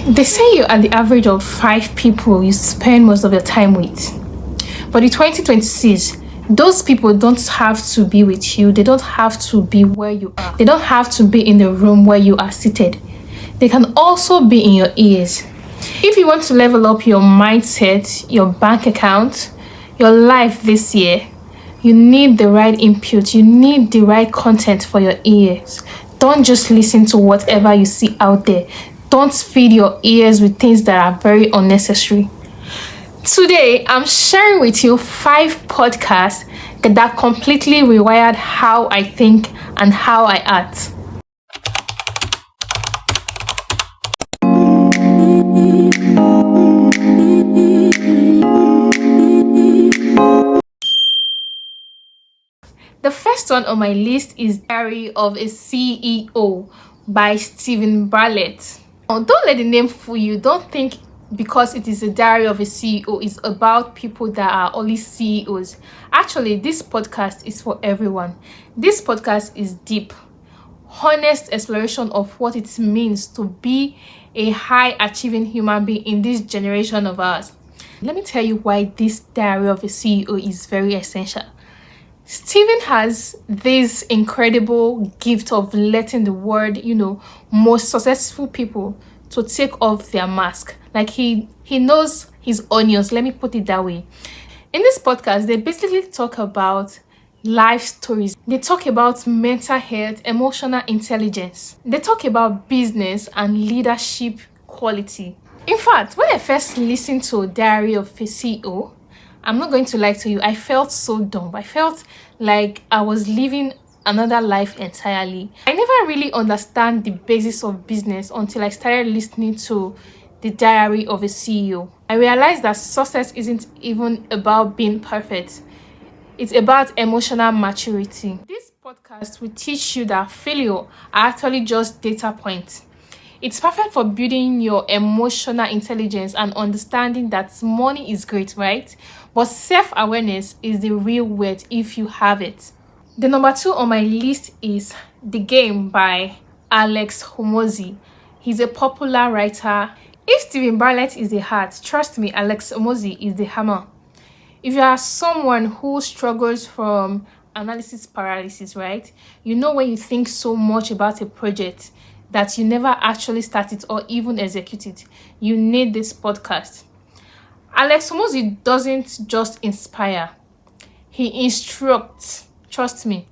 They say you are the average of 5 people you spend most of your time with. But in 2026, those people don't have to be with you. They don't have to be where you are. They don't have to be in the room where you are seated. They can also be in your ears. If you want to level up your mindset, your bank account, your life this year, you need the right input. You need the right content for your ears. Don't just listen to whatever you see out there. Don't feed your ears with things that are very unnecessary. Today, I'm sharing with you 5 podcasts that completely rewired how I think and how I act. The first one on my list is Diary of a CEO by Stephen Bartlett. Now, don't let the name fool you. Don't think because it is a diary of a CEO, it's about people that are only CEOs. Actually, this podcast is for everyone. This podcast is deep, honest exploration of what it means to be a high achieving human being in this generation of ours. Let me tell you why this diary of a CEO is very essential. Stephen has this incredible gift of letting the world, most successful people to take off their mask. Like he knows his onions, let me put it that way. In this podcast, they basically talk about life stories. They talk about mental health, emotional intelligence. They talk about business and leadership quality. In fact, when I first listened to Diary of a CEO, I'm not going to lie to you, I felt so dumb. I felt like I was living another life entirely. I never really understand the basis of business until I started listening to the Diary of a CEO. I realized that success isn't even about being perfect. It's about emotional maturity. This podcast will teach you that failure are actually just data points. It's perfect for building your emotional intelligence and understanding that money is great, right? But self-awareness is the real word if you have it. The number 2 on my list is The Game by Alex Hormozi. He's a popular writer. If Stephen Bartlett is the heart, trust me, Alex Hormozi is the hammer. If you are someone who struggles from analysis paralysis, right? When you think so much about a project that you never actually start it or even execute it, you need this podcast. Alex Hormozi doesn't just inspire, he instructs. Trust me.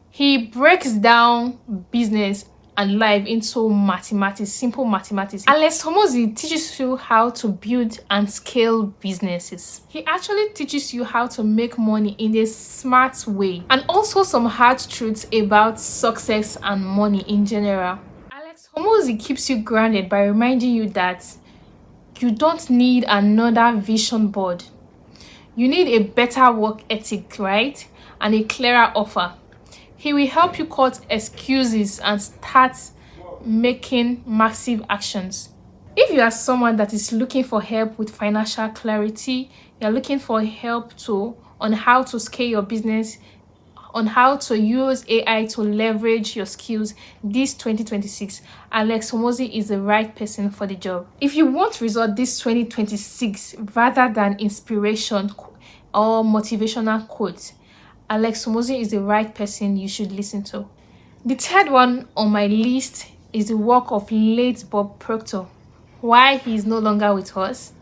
He breaks down business and life into mathematics, simple mathematics. Alex Hormozi teaches you how to build and scale businesses. He actually teaches you how to make money in a smart way, and also some hard truths about success and money in general. Alex Hormozi keeps you grounded by reminding you that you don't need another vision board. You need a better work ethic, right? And a clearer offer. He will help you cut excuses and start making massive actions. If you are someone that is looking for help with financial clarity, you're looking for help on how to scale your business, on how to use AI to leverage your skills this 2026, Alex Hormozi is the right person for the job. If you want result this 2026 rather than inspiration or motivational quotes, Alex Hormozi is the right person you should listen to. The third one on my list is the work of late Bob Proctor. Why he is no longer with us?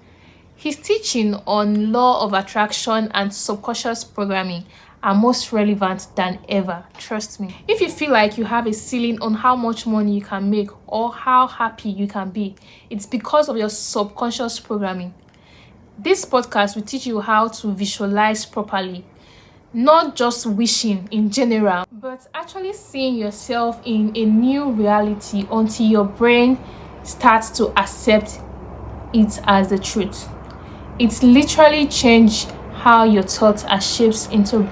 His teaching on law of attraction and subconscious programming are most relevant than ever. Trust me. If you feel like you have a ceiling on how much money you can make or how happy you can be, it's because of your subconscious programming. This podcast will teach you how to visualize properly, not just wishing in general, but actually seeing yourself in a new reality until your brain starts to accept it as the truth. It's literally changed how your thoughts are shaped into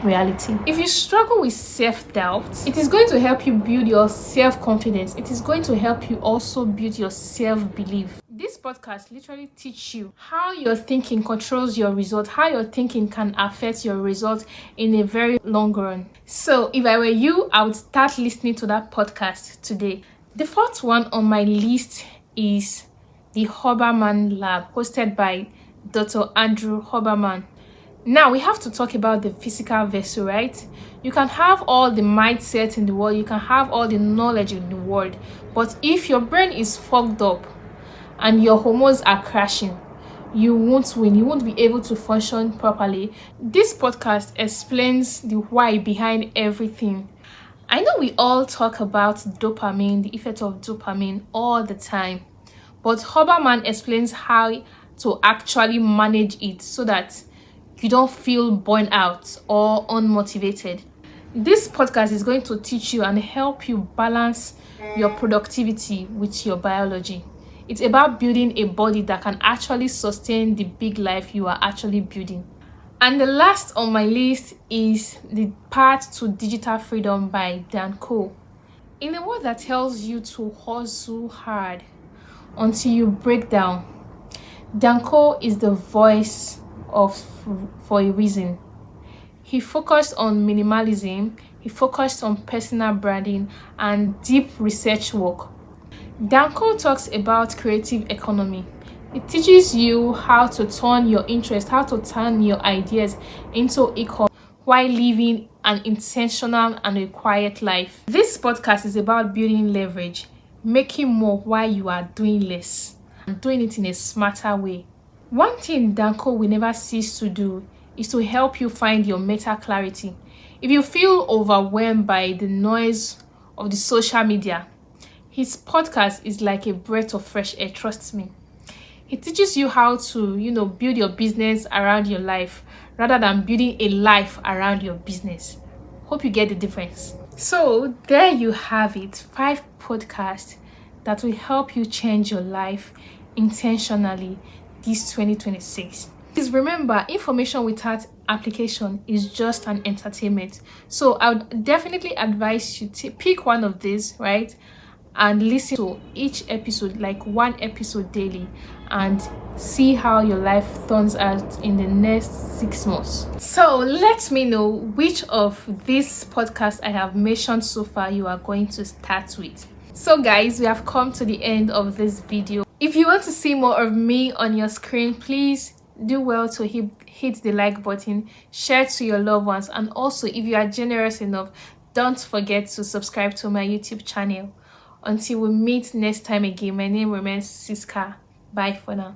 reality. If you struggle with self-doubt, it is going to help you build your self-confidence. It is going to help you also build your self-belief. This podcast literally teach you how your thinking controls your result, how your thinking can affect your result in a very long run. So if I were you, I would start listening to that podcast today. The fourth one on my list is the Hoberman Lab, hosted by Dr. Andrew Hoberman. Now we have to talk about the physical vessel, right? You can have all the mindset in the world, you can have all the knowledge in the world, but if your brain is fogged up and your hormones are crashing, you won't win, you won't be able to function properly. This podcast explains the why behind everything. I know we all talk about dopamine, the effect of dopamine all the time, but Hoberman explains how to actually manage it so that you don't feel burnt out or unmotivated. This podcast is going to teach you and help you balance your productivity with your biology. It's about building a body that can actually sustain the big life you are actually building. And the last on my list is The Path to Digital Freedom by Dan Cole. In a world that tells you to hustle hard until you break down, Dan Cole is the voice of for a reason. He focused on minimalism, he focused on personal branding and deep research work. Dan Cole talks about creative economy. It teaches you how to turn your interest, how to turn your ideas into income while living an intentional and a quiet life. This podcast is about building leverage, making more while you are doing less, and doing it in a smarter way. One thing Dan Cole will never cease to do is to help you find your meta clarity. If you feel overwhelmed by the noise of the social media, his podcast is like a breath of fresh air, trust me. He teaches you how to, build your business around your life rather than building a life around your business. Hope you get the difference. So there you have it, 5 podcasts that will help you change your life intentionally this 2026. Please remember, information without application is just an entertainment. So I would definitely advise you to pick one of these, right? And listen to each episode, like one episode daily, and see how your life turns out in the next 6 months. So let me know which of these podcasts I have mentioned so far you are going to start with. So guys, we have come to the end of this video. If you want to see more of me on your screen, please do well to hit the like button, share to your loved ones, and also if you are generous enough, don't forget to subscribe to my YouTube channel. Until we meet next time again, my name remains Siska. Bye for now.